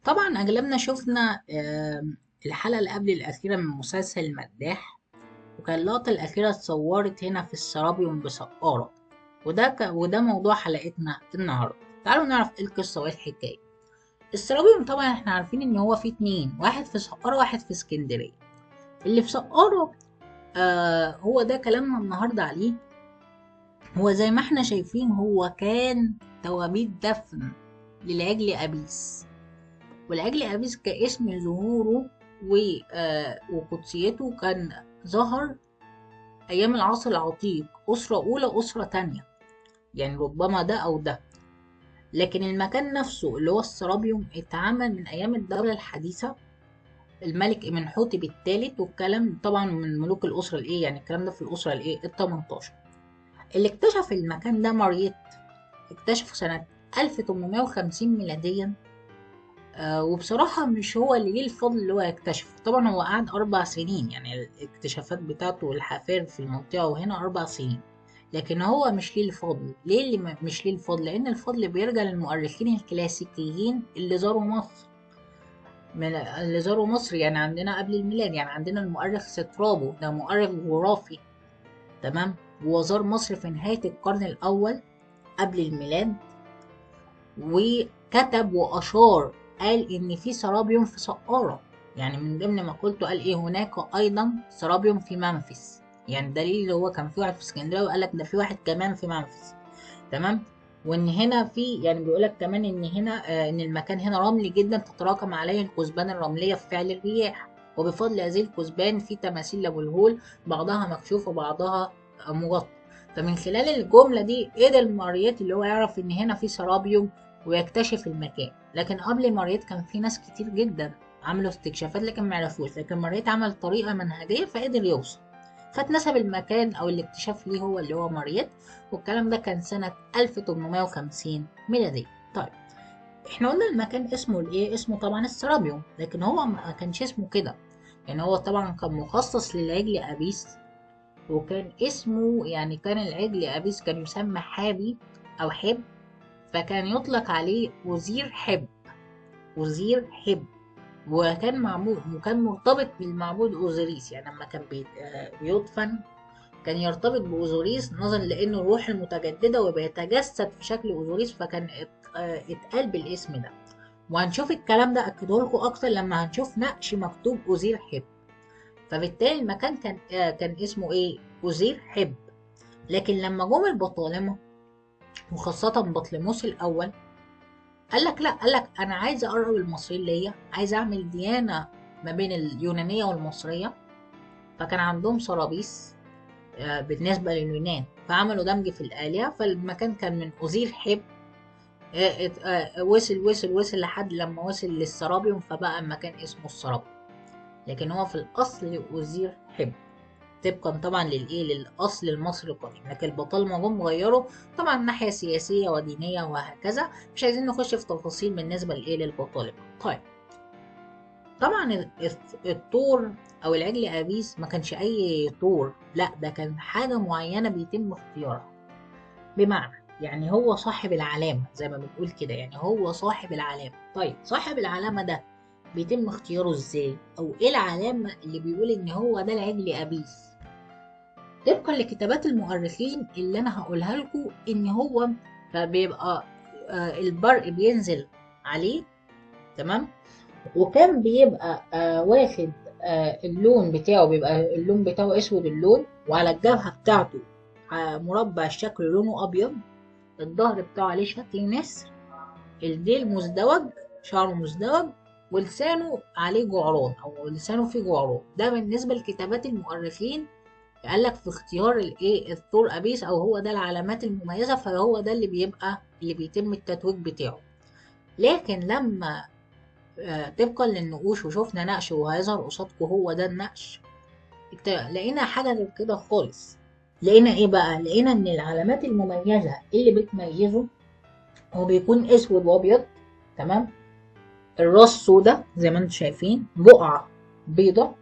طبعا أغلبنا شفنا الحلقة اللي قبل الأخيرة من مسلسل المداح. وكان اللقطة الأخيرة اتصورت هنا في السرابيوم بسقارة. وده موضوع حلقتنا النهاردة. تعالوا نعرف ايه القصة وايه الحكاية. السرابيوم طبعا احنا عارفين ان هو فيه اتنين، واحد في سقارة واحد في اسكندرية. اللي في سقارة هو ده كلامنا النهاردة عليه. هو زي ما احنا شايفين هو كان توابيت دفن للعجل أبيس. والعجل أبيس كاسم ظهوره وقدسيته كان ظهر أيام العصر العتيق، أسرة أولى أسرة تانية، يعني ربما ده أو ده. لكن المكان نفسه اللي هو السرابيوم اتعمل من أيام الدولة الحديثة، الملك إمنحوتب الثالث، والكلام طبعا من ملوك الأسرة الإيه، يعني الكلام ده في الأسرة الإيه ال18. اللي اكتشف المكان ده ماريت، اكتشفه سنة 1850 ميلاديا. وبصراحة مش هو اللي ليه الفضل اللي هو يكتشفه، طبعا هو قعد 4 سنين، يعني الاكتشافات بتاعته والحفار في المنطقة وهنا 4 سنين. لكن هو مش ليه الفضل. ليه اللي مش ليه الفضل؟ لأن الفضل بيرجع للمؤرخين الكلاسيكيين اللي زاروا مصر. من اللي زاروا مصر يعني عندنا قبل الميلاد، يعني عندنا المؤرخ سترابو، ده مؤرخ جغرافي، تمام. وزار مصر في نهاية القرن الأول قبل الميلاد، وكتب وأشار، قال إن في سرابيوم في سقارة. يعني من ضمن مقولته قال إيه، هناك أيضا سرابيوم في منفس. يعني دليل اللي هو كان في واحد في اسكندرية وقال لك ده في واحد كمان في منفس، تمام. وإن هنا في، يعني بيقول لك كمان إن هنا إن المكان هنا رملي جدا، تتراكم عليه الكثبان الرملية في فعل الرياح. وبفضل هذه الكثبان في تماثيل لأبو الهول، بعضها مكشوف وبعضها مغطى. فمن خلال الجملة دي قدر ماريت اللي هو يعرف إن هنا في سرابيوم ويكتشف المكان. لكن قبل ماريت كان في ناس كتير جدا عملوا استكشافات لكن معرفوش، لكن ماريت عمل طريقة منهجية فقدر يوصل، فاتنسب المكان أو الاكتشاف ليه هو اللي هو ماريت. والكلام ده كان سنة 1850 ميلادية. طيب، احنا قلنا المكان اسمه الايه، اسمه طبعا السرابيوم، لكن هو ما كانش اسمه كده. يعني هو طبعا كان مخصص للعجل أبيس، وكان اسمه، يعني كان العجل أبيس كان يسمى حابي أو حب، فكان يطلق عليه وزير حب. وزير حب. وكان معمول وكان مرتبط بالمعبود أوزوريس، يعني لما كان بيدفن كان يرتبط بأوزوريس، نظرا لأنه الروح المتجددة وبيتجسد في شكل أوزوريس، فكان اتقال بالاسم ده. وهنشوف الكلام ده أكده لكم أكتر لما هنشوف نقش مكتوب أوزير حب. فبالتالي المكان كان اسمه إيه؟ أوزير حب. لكن لما جم البطالمة وخاصة بطليموس الأول، قال لك لا، قال لك أنا عايز أقرب المصريين ليا، عايز أعمل ديانة ما بين اليونانية والمصرية. فكان عندهم سرابيس بالنسبة لليونان، فعملوا دمج في الآلهة، فالمكان كان من أوزير حب. وصل لحد لما وصل للسرابيوم، فبقى المكان اسمه السرابيوم. لكن هو في الأصل أوزير حب، طبقا طبعا للأصل المصري القديم. لكن البطالمة جم غيروا طبعا ناحية سياسية ودينية وهكذا. مش عايزين نخش في تفاصيل بالنسبة للبطالمة. طيب، طبعا الطور او العجل ابيس ما كانش اي طور، لا ده كان حاجه معينه بيتم اختيارها. بمعنى يعني هو صاحب العلامه زي ما بنقول كده، يعني هو صاحب العلامه. طيب صاحب العلامه ده بيتم اختياره ازاي، او ايه العلامه اللي بيقول ان هو ده العجل ابيس؟ طبقا لكتابات المؤرخين اللي انا هقولها لكم، ان هو بيبقى البرق بينزل عليه، تمام. وكان بيبقى واخد اللون بتاعه، بيبقى اللون بتاعه اسود اللون، وعلى الجبهة بتاعته مربع الشكل لونه ابيض. الظهر بتاعه عليه شكل نسر. الديل مزدوج، شعره مزدوج. ولسانه عليه جعران او لسانه فيه جعران. ده بالنسبة لكتابات المؤرخين. قال لك في اختيار الايه الثور ابيس، او هو ده العلامات المميزة، فهو ده اللي بيبقى اللي بيتم التتويج بتاعه. لكن لما طبقا للنقوش وشوفنا نقش وهيظهر قصادكم هو ده النقش، لقينا حاجة غير كده خالص. لقينا ايه بقى؟ لقينا ان العلامات المميزة اللي بتميزه هو بيكون اسود وابيض، تمام. الراس سودة زي ما انتم شايفين، بقعة بيضة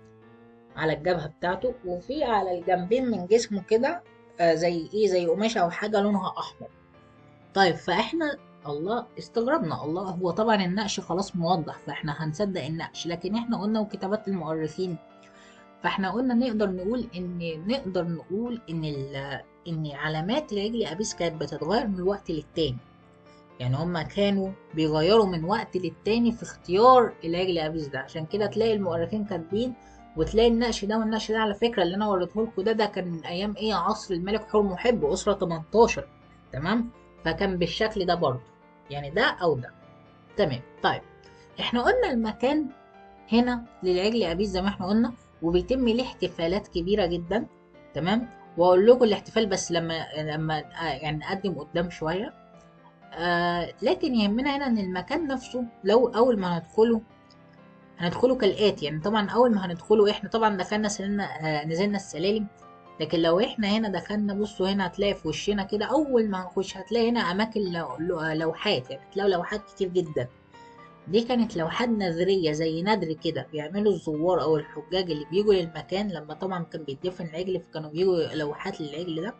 على الجبهة بتاعته، وفي على الجنبين من جسمه كده زي ايه، زي قماشة او حاجة لونها احمر. طيب، فاحنا الله استغربنا، الله هو طبعا النقش خلاص موضح فاحنا هنصدق النقش، لكن احنا قلنا وكتابات المؤرخين، فاحنا قلنا نقدر نقول ان علامات العجل ابيس كانت بتتغير من وقت للتاني. يعني هما كانوا بيغيروا من وقت للتاني في اختيار العجل ابيس ده، عشان كده تلاقي المؤرخين كاتبين، وتلاقي النقش ده، والنقش ده على فكره اللي انا وريته لكم ده كان من ايام ايه، عصر الملك حور محب اسره 18. تمام، فكان بالشكل ده برضه، يعني ده او ده. تمام. طيب احنا قلنا المكان هنا للعجل ابيس زي ما احنا قلنا، وبيتم ليه احتفالات كبيره جدا. تمام، واقول لكم الاحتفال بس لما يعني نقدم قدام شويه. لكن يهمنا هنا ان المكان نفسه لو اول ما هندخله كالاتي. يعني طبعا اول ما هندخله احنا طبعا دخلنا سلمنا نزلنا السلالم، لكن لو احنا هنا دخلنا، بصوا هنا هتلاقي في وشنا كده اول ما هنخش هتلاقي هنا اماكن لوحات، يعني هتلاقوا لوحات كتير جدا. دي كانت لوحات نذرية زي ندر كده بيعملوا الزوار أو الحجاج اللي بيجوا للمكان، لما طبعا كان بيدفن العجل فكانوا بيجوا لوحات للعجل ده،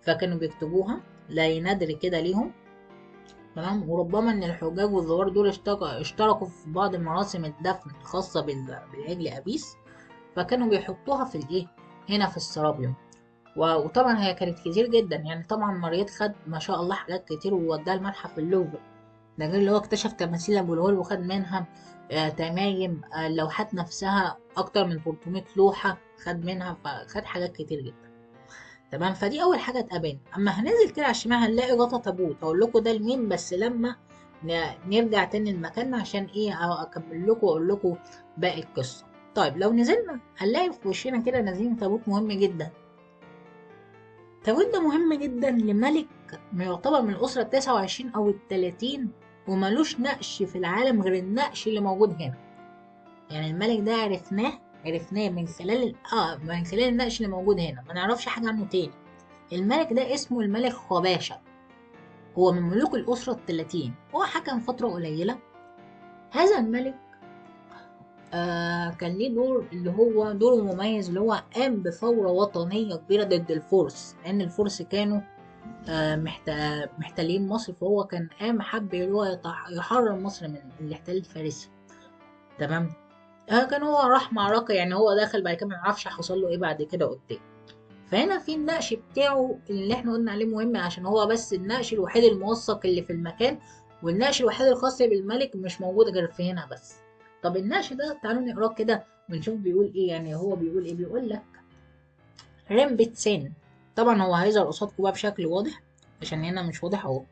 فكانوا بيكتبوها زي ندر كده ليهم. تمام، وربما إن الحجاج والزوار دول اشتركوا في بعض مراسم الدفن الخاصة بالعجل أبيس، فكانوا بيحطوها في الإيه، هنا في السرابيوم. وطبعا هي كانت كتير جدا، يعني طبعا مريض خد ما شاء الله حاجات كتير ووداها المتحف اللوفر. ده غير اللي هو اكتشف تماثيل ابو الهول وخد منها تمايم، اللوحات نفسها اكتر من 300 لوحة خد منها، فخد حاجات كتير جدا. تمام، فدي اول حاجة اتقابلنا. اما هننزل كده على الشمال هنلاقي غطا تابوت، هقول لكم ده لمين بس لما نرجع تاني لمكاننا، عشان ايه اكمل لكم واقول لكم باقي القصة. طيب لو نزلنا هنلاقي في وشنا كده نازلين تابوت مهم جدا. التابوت ده مهم جدا لملك يعتبر من الأسرة 29 أو 30، وملوش نقش في العالم غير النقش اللي موجود هنا. يعني الملك ده عرفناه من خلال النقش اللي موجود هنا، ما نعرفش حاجة عنه تاني. الملك ده اسمه الملك خباشة، هو من ملوك الأسرة 30، هو حكم فترة قليلة. هذا الملك كان ليه دور اللي هو دوره مميز، اللي هو قام بثورة وطنية كبيرة ضد الفرس، لأن الفرس كانوا محتلين مصر، فهو كان قام حب اللي هو يحرر مصر من الاحتلال الفارسي. تمام، كان هو راح معركة، يعني هو دخل بعد كده ما نعرفش حصل له ايه بعد كده قدام. فهنا في النقش بتاعه اللي احنا قلنا عليه مهم، عشان هو بس النقش الوحيد الموثق اللي في المكان، والنقش الوحيد الخاص بالملك مش موجود غير في هنا بس. طب النقش ده تعالوا نقراه كده ونشوف بيقول ايه. يعني هو بيقول ايه، بيقول لك رمبت سن. طبعا هو هيظهر قصادكم بقى بشكل واضح عشان هنا مش واضح اهو.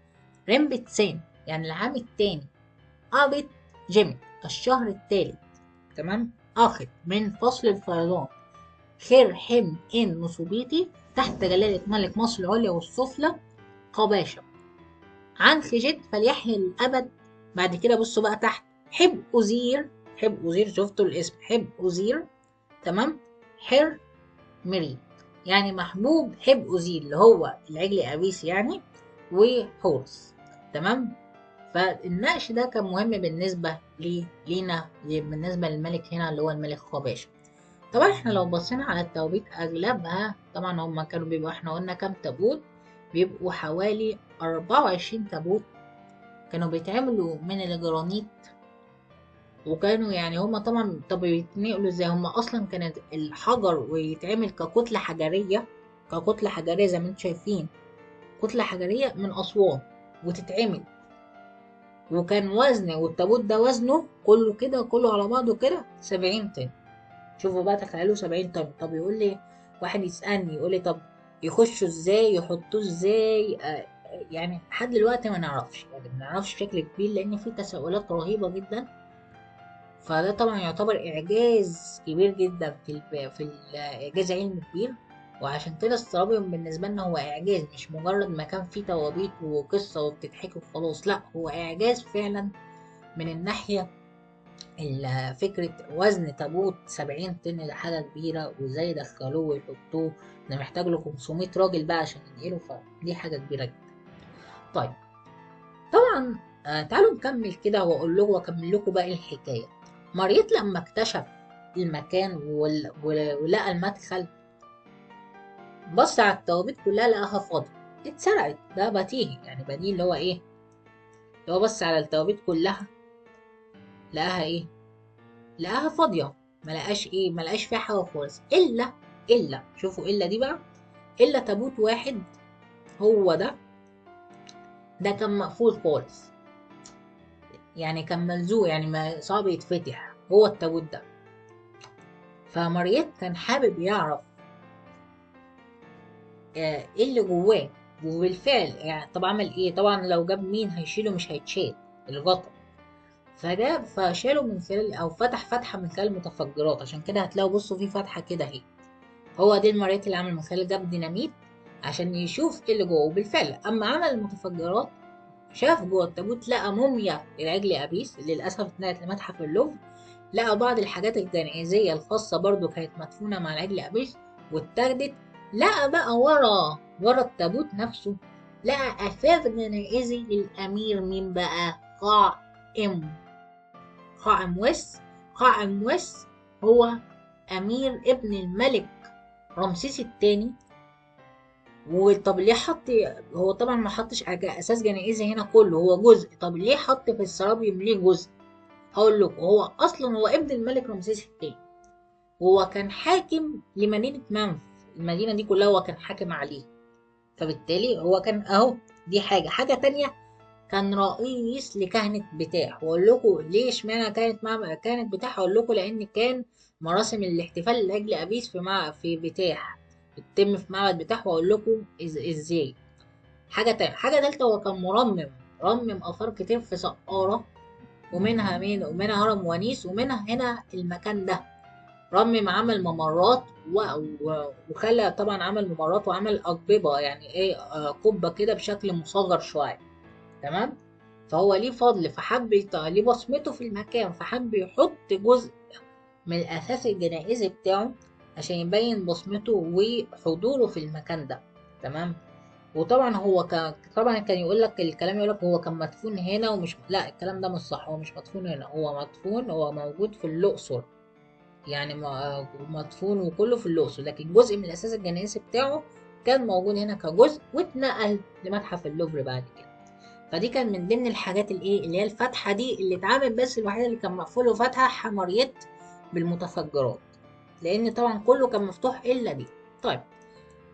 رمبت سن يعني العام التاني، قابت جيمي الشهر التالت. تمام، اخد من فصل الفيضان، خير حم ان نصوبيتي تحت جلالة ملك مصر العليا والسفلى قباشة عن خجد فليحيي الأبد. بعد كده بصوا بقى تحت، حب أزير. حب أزير، شفتوا الاسم حب أزير. تمام، حر مريد يعني محبوب حب أزيل اللي هو العجل أبيس يعني، وحورس. تمام، فالنقش ده كان مهم بالنسبة لينا بالنسبة للملك هنا اللي هو الملك خباشة. طبعا احنا لو بصينا على التوابيت أغلبها طبعا هما كانوا بيبقوا، احنا قلنا كام تابوت، بيبقوا حوالي 24 تابوت، كانوا بيتعملوا من الجرانيت. وكانوا يعني هما طبعا، طب بيتنقلوا ازاي، هما اصلا كانت الحجر ويتعمل ككتلة حجرية، ككتلة حجرية زي ما انتم شايفين، كتلة حجرية من أسوان وتتعمل. وكان وزن، والتابوت ده وزنه كله كده كله على بعضه كده 70 طن. شوفوا بقى تخيلوا 70 طن. طب يقول لي واحد يسألني يقول لي طب يخشوا ازاي، يحطوه ازاي؟ يعني لحد دلوقتي ما نعرفش، يعني ما نعرفش بشكل كبير لأن في تساؤلات رهيبة جدا. فده طبعا يعتبر إعجاز كبير جدا في الإعجاز علمي كبير. وعشان كده السرابيوم بالنسبة لنا هو إعجاز، مش مجرد مكان فيه توابيت وقصة وبتتحكي وخلاص، لأ هو إعجاز فعلا. من الناحية فكرة وزن تابوت 70 طن ده حاجة كبيرة، وازاي يدخلوه ويحطوه، ده محتاج له 500 راجل بقى عشان ينقله، فدي حاجة كبيرة جدا. طيب طبعا تعالوا نكمل كده واكمل لكم باقي الحكاية. مريت لما اكتشف المكان ولقى المدخل، بص على التوابيت كلها لقاها فاضية، اتسرقت. ده بديهي، يعني بديهي اللي هو ايه، هو بص على التوابيت كلها، لقاها ايه؟ لقاها فاضيه، ما لقاش فيها حاجه خالص، الا شوفوا الا دي بقى، الا تابوت واحد، هو ده كان مقفول خالص، يعني كان ملزوق، يعني ما صعب يتفتح، هو التابوت ده. فماريت كان حابب يعرف ايه اللي جواه. وبالفعل يعني طب عمل ايه؟ طبعا لو جاب مين هيشيله مش هيتشال الغطا، فشاله من خلال او فتح فتحه من خلال المتفجرات. عشان كده هتلاقوا بصوا في فتحه كده اهي، هو دي المريت اللي عمل من خلال جاب ديناميت عشان يشوف ايه اللي جوه. وبالفعل اما عمل المتفجرات شاف جوه التابوت، لقى موميا العجل ابيس اللي للاسف اتنقلت لمتحف اللوفر، لقى بعض الحاجات الجنائزيه الخاصه برضو كانت مدفونه مع العجل ابيس واتاخدت. لقى بقى ورا التابوت نفسه، لقى اثاث جنائزي للامير مين بقى؟ قائم قائم قائم هو امير ابن الملك رمسيس الثاني. وطب ليه حط، هو طبعا ما حطش اساس جنائزي هنا كله، هو جزء. طب ليه حط في السرابيوم ليه جزء؟ هقول لكم، هو اصلا هو ابن الملك رمسيس الثاني، هو كان حاكم لمدينة منف، المدينة دي كلها هو كان حاكم عليه. فبالتالي هو كان اهو، دي حاجة تانية، كان رئيس لكهنة بتاح. واقول لكم ليه اشمعنى كانت بتاح، اقول لكم لان كان مراسم الاحتفال لاجل ابيس في بتاح بتتم في معبد بتاح، واقول لكم ازاي. حاجة تالتة، هو كان رمم آثار كتير في سقارة، ومنها مين؟ ومنها هرم ونيس، ومنها هنا المكان ده. رمم عمل ممرات وخلى طبعا عمل ممرات وعمل أقببة، يعني ايه قبة كده بشكل مصغر شوية. تمام. فهو ليه فضل، ليه بصمته في المكان، فحب يحط جزء من الأساس الجنائزي بتاعه عشان يبين بصمته وحضوره في المكان ده. تمام. وطبعا طبعا كان يقول لك الكلام، يقول لك هو كان مدفون هنا ومش، لا الكلام ده مش صح، هو مش مدفون هنا، هو موجود في الأقصر، يعني مدفون وكله في الأقصر، لكن جزء من الأساس الجنائزي بتاعه كان موجود هنا كجزء، واتنقل لمتحف اللوفر بعد كده. فدي كان من ضمن الحاجات الايه اللي هي الفتحة دي اللي اتعمل، بس الوحيدة اللي كان مقفول وفتحة حمريت بالمتفجرات، لأن طبعا كله كان مفتوح إلا دي. طيب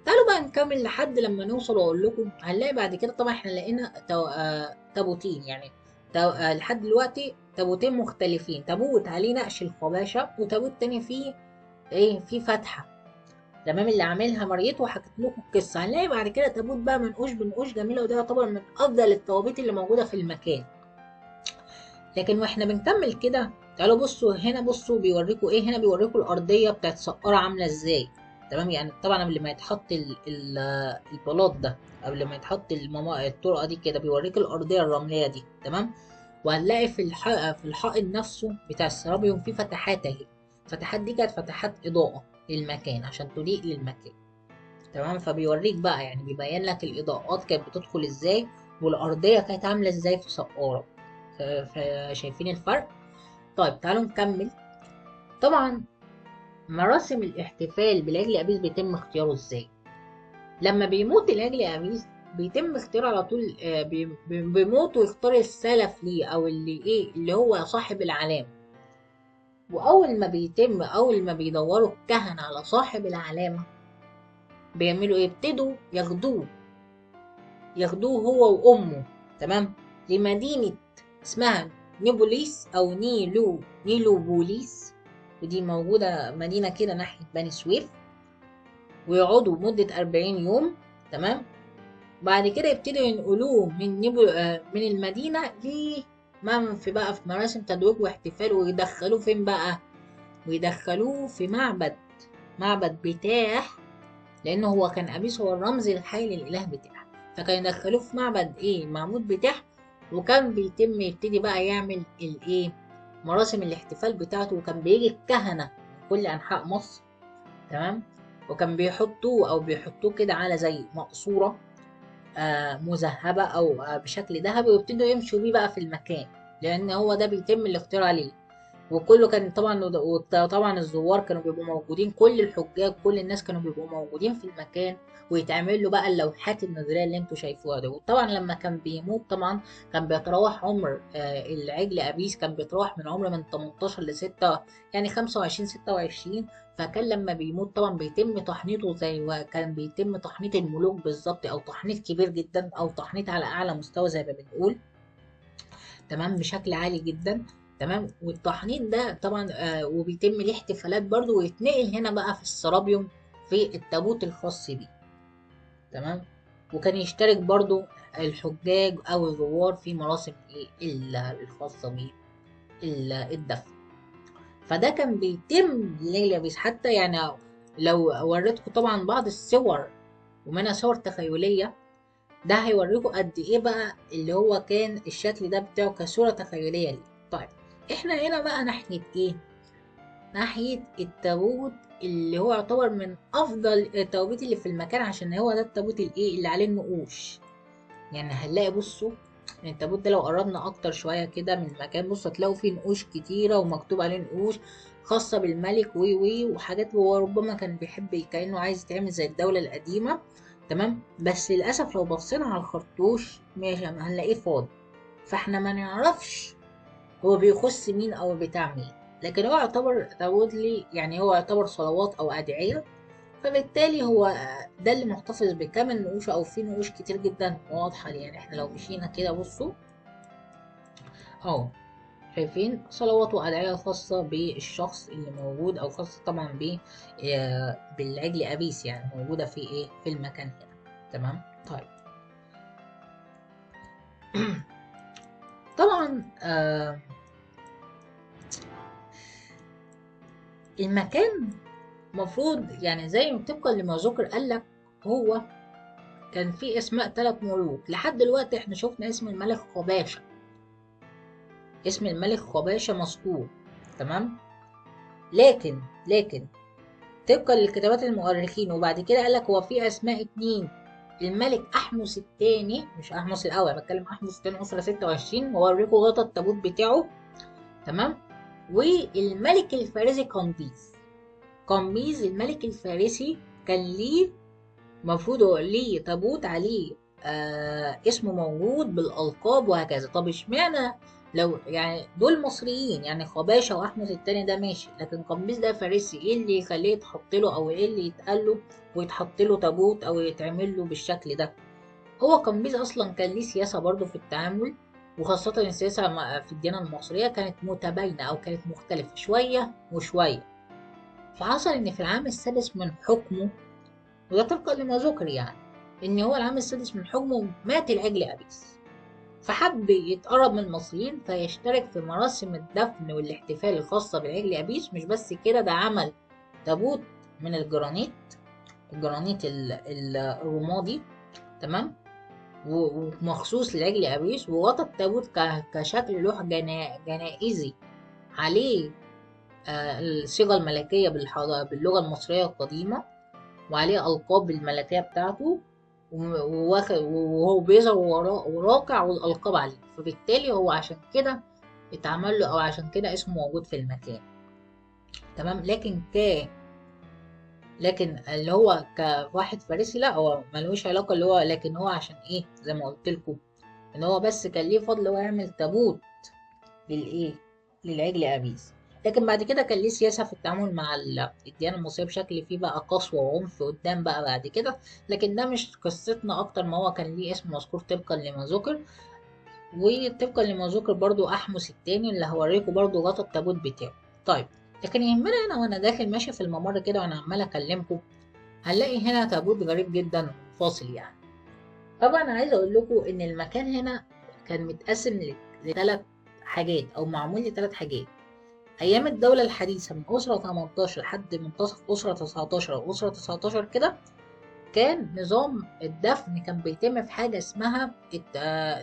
تعالوا بقى نكمل لحد لما نوصل واقول لكم. هنلاقي بعد كده طبعا احنا لقينا تابوتين، يعني لحد دلوقتي تابوتين مختلفين، تابوت عليه نقش الخباشة، وتابوت تاني فيه ايه؟ فيه فتحة. تمام، اللي عاملها مريت وحكت لكم القصة. هنلاقي بعد كده تابوت بقى منقوش بنقوش جميلة، وده يعتبر من أفضل التوابيت اللي موجودة في المكان. لكن واحنا بنكمل كده، تعالوا بصوا هنا، بصوا بيوريكوا ايه هنا، بيوريكوا الارضيه بتاعت سقارة عامله ازاي. تمام، يعني طبعا قبل ما يتحط البلاط ده، قبل ما يتحط الطرقه دي كده، بيوريك الارضيه الرمليه دي. تمام. وهنلاقي في الحائط نفسه بتاع السرابيوم في فتحات اهي، الفتحات دي كانت فتحات اضاءه للمكان عشان تضيء للمكان. تمام. فبيوريك بقى، يعني بيبين لك الاضاءات كانت بتدخل ازاي، والارضيه كانت عامله ازاي في سقارة. شايفين الفرق؟ طيب تعالوا نكمل. طبعا مراسم الاحتفال بالعجل أبيس بيتم اختياره ازاي؟ لما بيموت العجل أبيس بيتم اختياره على طول، بيموت ويختار السلف ليه، او اللي ايه اللي هو صاحب العلامة. اول ما بيدوروا الكهنة على صاحب العلامة، بيعملوا ايه؟ يبتدوا ياخدوه هو وامه، تمام، لمدينة اسمها نيبوليس او نيلو بوليس، ودي موجودة مدينة كده ناحية بني سويف، ويقعدوا مدة 40 يوم. تمام. بعد كده يبتدوا ينقلوه من المدينة لمنف بقى، في مراسم تتويج واحتفال، ويدخلوه فين بقى؟ ويدخلوه في معبد بتاح، لأنه هو كان أبيس هو الرمز الحي للإله بتاح، فكان يدخلوه في معبد معبود بتاح. وكان يبتدي بقى يعمل الايه، مراسم الاحتفال بتاعته، وكان بيجي الكهنة من كل أنحاء مصر. تمام. وكان بيحطوه كده على زي مقصورة مذهبة أو بشكل ذهبي، ويبتدوا يمشوا بيه بقى في المكان، لأن هو ده بيتم الاختيار عليه. وكله كان طبعا، وطبعا الزوار كانوا بيبقوا موجودين، كل الحجاج كل الناس كانوا بيبقوا موجودين في المكان، ويتعمل له بقى اللوحات النظريه اللي انتوا شايفوها دي. وطبعا لما كان بيموت طبعا كان بيتراوح عمر العجل ابيس، كان بيتراوح من عمر من 18 ل 6، يعني 25 26. فكان لما بيموت طبعا بيتم تحنيطه زي ما كان بيتم تحنيط الملوك بالظبط، او تحنيط كبير جدا، او تحنيط على اعلى مستوى زي ما بنقول، تمام، بشكل عالي جدا. تمام. والتحنيط ده طبعا وبيتم ليه احتفالات برضو، ويتنقل هنا بقى في السرابيوم في التابوت الخاص بيه. تمام. وكان يشترك برضو الحجاج او الزوار في مراسم الخاصة بالدفن. فده كان بيتم ليلة بيس حتى، يعني لو وريتكم طبعا بعض الصور، ومنها صور تخيلية، ده هيوريكم قد ايه بقى اللي هو كان الشكل ده بتاعه كصورة تخيلية ليه. طيب، احنا هنا بقى ناحية ايه؟ ناحية التابوت اللي هو يعتبر من افضل التوابيت اللي في المكان، عشان هو ده التابوت الايه اللي عليه النقوش. يعني هنلاقي، بصوا، التابوت ده لو قربنا اكتر شوية كده من المكان، بصوا هتلاقوا فيه نقوش كتيرة ومكتوب عليه نقوش خاصة بالملك وي وحاجات، هو ربما كان بيحب كأنه عايز يتعمل زي الدولة القديمة. تمام. بس للأسف لو بصينا على الخرطوش ماشي هنلاقيه فاضي، فاحنا ما نعرفش هو بيخص مين أو بتاع مين. لكن هو يعتبر تابوت لي، يعني هو يعتبر صلوات أو أدعية، فبالتالي هو ده اللي محتفظ بكامل نقوشه، او في نقوش كتير جدا واضحة. يعني احنا لو مشينا كده بصوا اهو، شايفين صلوات وأدعية خاصة بالشخص اللي موجود، او خاصة طبعا بالعجل أبيس، يعني موجودة في ايه في المكان هنا. تمام. طيب. طبعا المكان مفروض يعني زي ما طبقا لما ذكر قالك، هو كان في اسماء 3 ملوك لحد دلوقتي. احنا شفنا اسم الملك خباشة، اسم الملك خباشة مذكور. تمام. لكن طبقا لكتابات المؤرخين، وبعد كده قال لك هو في اسماء 2: الملك احمس الثاني، مش احمس الاول، بتكلم احمس الثاني اسره 26، واوريكم غطا التابوت بتاعه. تمام. والملك الفارسي قمبيز. قمبيز الملك الفارسي كان ليه، مفروض هو ليه تابوت عليه اسمه موجود بالألقاب وهكذا. طب اشمعنى لو يعني دول مصريين، يعني خباشة وأحمس التاني ده ماشي، لكن قمبيز ده فارسي، ايه اللي يخليه يتحط له، او ايه اللي يتقال له ويتحط له تابوت او يتعمل له بالشكل ده؟ هو قمبيز اصلا كان ليه سياسة برضه في التعامل، وخاصة السياسة في الديانة المصرية كانت متباينة او كانت مختلفة شوية وشوية. فحصل ان في العام السادس من حكمه، وده طبقا لما ذكر يعني، ان هو العام السادس من حكمه مات العجل ابيس، فحب يتقرب من المصريين فيشترك في مراسم الدفن والاحتفال الخاصة بالعجل ابيس. مش بس كده، ده عمل تابوت من الجرانيت، الرمادي. تمام. ومخصوص لعجل ابيس، وغطى التابوت كشكل لوح جنائزي عليه الصيغة الملكية باللغة المصرية القديمة، وعليه ألقاب الملكية بتاعته، وهو بيظهر وراقع والألقاب عليه. فبالتالي هو عشان كده اتعمل له، أو عشان كده اسمه موجود في المكان. تمام. لكن اللي هو كواحد فارسي لا، هو ملوش علاقة اللي هو، لكن هو عشان ايه زي ما قلت لكم، ان هو بس كان ليه فضل هو يعمل تابوت للايه للعجل ابيس. لكن بعد كده كان ليه سياسة في التعامل مع الديانة المصرية بشكل فيه بقى قسوة وعنف قدام بقى بعد كده، لكن ده مش قصتنا أكتر ما هو كان ليه اسم مذكور طبقا لما ذكر. وطبقا لما ذكر برضو أحمس التاني اللي هوريكم برضو غطا التابوت بتاعه. طيب، لكن يهمنا هنا وأنا داخل ماشي في الممر كده وأنا عمال أكلمكم، هنلاقي هنا تابوت غريب جدا فاصل يعني. طبعا عايز أقول لكم إن المكان هنا كان متقسم لثلاث حاجات، أو معمول لثلاث حاجات. أيام الدولة الحديثة من أسرة 18 لحد منتصف أسرة 19 أو أسرة 19 كده، كان نظام الدفن كان بيتم في حاجة اسمها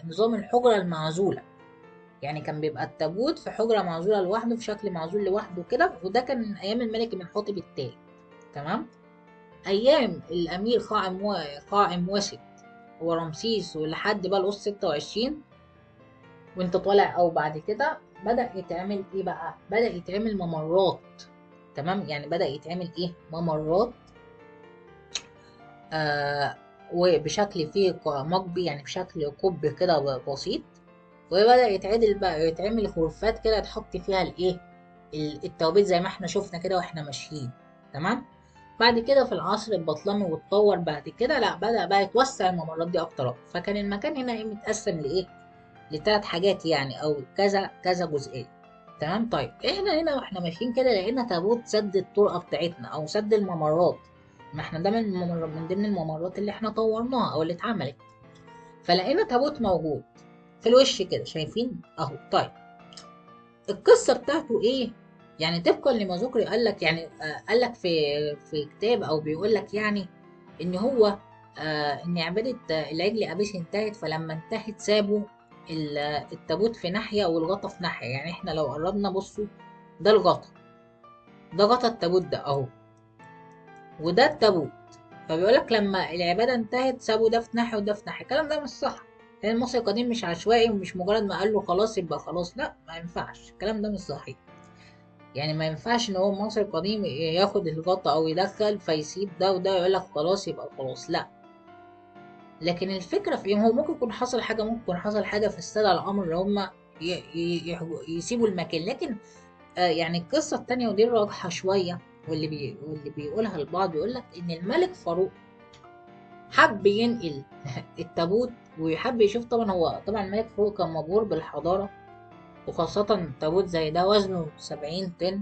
نظام الحجرة المعزولة. يعني كان بيبقى التابوت في حجرة معزولة لوحده، في شكل معزول لوحده كده، وده كان من أيام الملك منحوتب التالي. تمام. أيام الأمير قائم واسد ورمسيس ولحد بقى الأس 26 وانت طالع، او بعد كده بدأ يتعمل ايه بقى؟ بدأ يتعمل ممرات. تمام، يعني بدأ يتعمل ايه؟ ممرات. آه وبشكل فيه مقبي، يعني بشكل قب كده بسيط. وبدأ يتعدل بقى، يتعمل غرفات كده تحط فيها الايه، التوابيت زي ما احنا شفنا كده واحنا ماشيين. تمام. بعد كده في العصر البطلمي واتطور بعد كده، لا بدأ بقى يتوسع الممرات دي اكتر. فكان المكان هنا ايه، متقسم لايه، لثلاث حاجات يعني، او كذا كذا جزئيه. تمام. طيب احنا هنا واحنا ماشيين كده لقينا تابوت سد الطرقه بتاعتنا او سد الممرات. ما احنا ده من ضمن الممرات اللي احنا طورناها او اللي اتعملت. فلقينا تابوت موجود في الوش كده، شايفين اهو. طيب القصه بتاعته ايه؟ يعني طبقا لما ذكر قال لك، يعني قال لك في كتاب، او بيقول لك يعني ان هو ان عباده العجل ابيس انتهت، فلما انتهت سابوا التابوت في ناحيه والغطا في ناحيه. يعني احنا لو قربنا بصوا، ده الغطا، ده غطا التابوت ده اهو، وده التابوت. فبيقول لك لما العباده انتهت سابوا ده في ناحيه وده في ناحيه. الكلام ده مش صح، لان المصري القديم مش عشوائي، ومش مجرد ما قال له خلاص يبقى خلاص. لا، ما ينفعش، الكلام ده مش صحيح. يعني ما ينفعش ان هو المصري القديم ياخد الغطا او يدخل فيسيب ده وده يقول لك خلاص يبقى خلاص، لا. لكن الفكره في ايه، هو ممكن يكون حصل حاجه، ممكن يكون حصل حاجه في الساده الامر اللي هم يسيبوا المكان. لكن يعني القصه التانية ودي الراجحه شويه، واللي بيقولها البعض، بيقول لك ان الملك فاروق حب ينقل التابوت، ويحب يشوف. طبعا هو طبعا الملك فاروق كان مبهور بالحضاره، وخاصة تابوت زي ده وزنه 70 طن.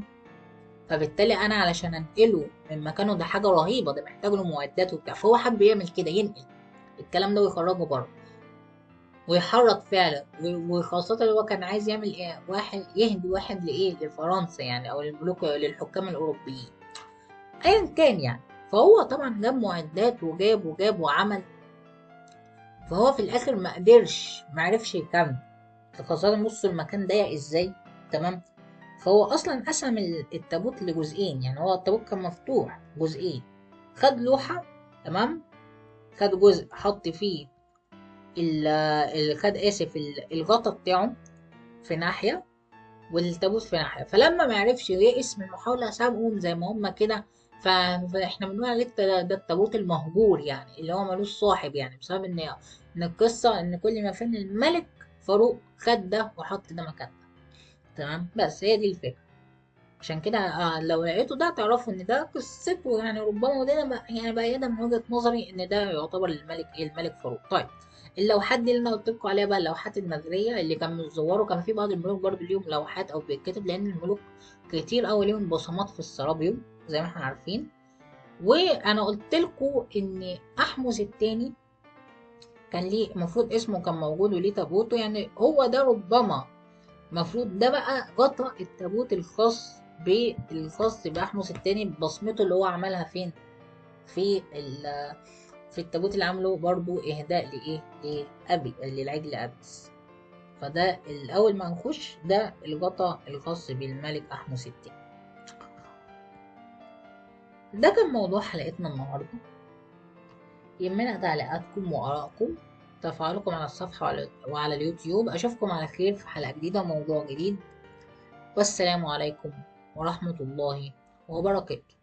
فبالتالي انا علشان انقله من مكانه ده حاجه رهيبه، ده محتاج له معدات وبتاع. فهو حب يعمل كده، ينقل الكلام ده ويخرجه بره ويحرك فعلا. وخاصه اللي هو كان عايز يعمل ايه، واحد يهدي واحد لايه، لفرنسا يعني، او للملوك للحكام الاوروبيين ايا كان يعني. فهو طبعا جاب معدات وجاب وعمل. فهو في الاخر ما قدرش، ما عرفش يكمل. خاصة بصوا المكان ضيق ازاي. تمام. فهو اصلا قسم التابوت لجزئين، يعني هو التابوت كان مفتوح جزئين. خد لوحة. تمام. خد جزء حط فيه خد اسف الغطا بتاعه في ناحية، والتابوت في ناحية. فلما ما عرفش ييأس من المحاولة سابهم زي ما هما كده. فاحنا بنقول عليه ده التابوت المهجور، يعني اللي هو ملوش صاحب، يعني بسبب ان القصة ان كل ما فين الملك فاروق خد ده وحط ده مكان ده. تمام. بس هي دي الفكرة. عشان كده لو لقيته ده تعرفوا ان ده قصته، يعني ربما. وده يعني بأيدها من وجهة نظري ان ده يعتبر الملك فاروق. طيب اللوحات دي اللي انا قلت لكم عليها بقى، اللوحات المغرية اللي كان متزوروا، كان في بعض الملوك برضو ليهم لوحات او بيتكتب، لان الملوك كتير قوي ليهم بصمات في السرابيوم زي ما احنا عارفين. وانا قلت لكم ان احمس التاني كان ليه المفروض اسمه كان موجود وليه تابوته، يعني هو ده ربما المفروض ده بقى غطى التابوت الخاص بأحمس التاني ببصمته اللي هو عملها فين، في في التابوت اللي عامله برضو إهداء لإيه، لأبي للعجل أبيس. فده الأول ما نخش ده الغطا الخاص بالملك أحمس التاني. ده كان موضوع حلقتنا النهاردة. يهمنا تعليقاتكم وآرائكم، تفاعلكم على الصفحة وعلى اليوتيوب. أشوفكم على خير في حلقة جديدة وموضوع جديد. والسلام عليكم ورحمة الله وبركاته.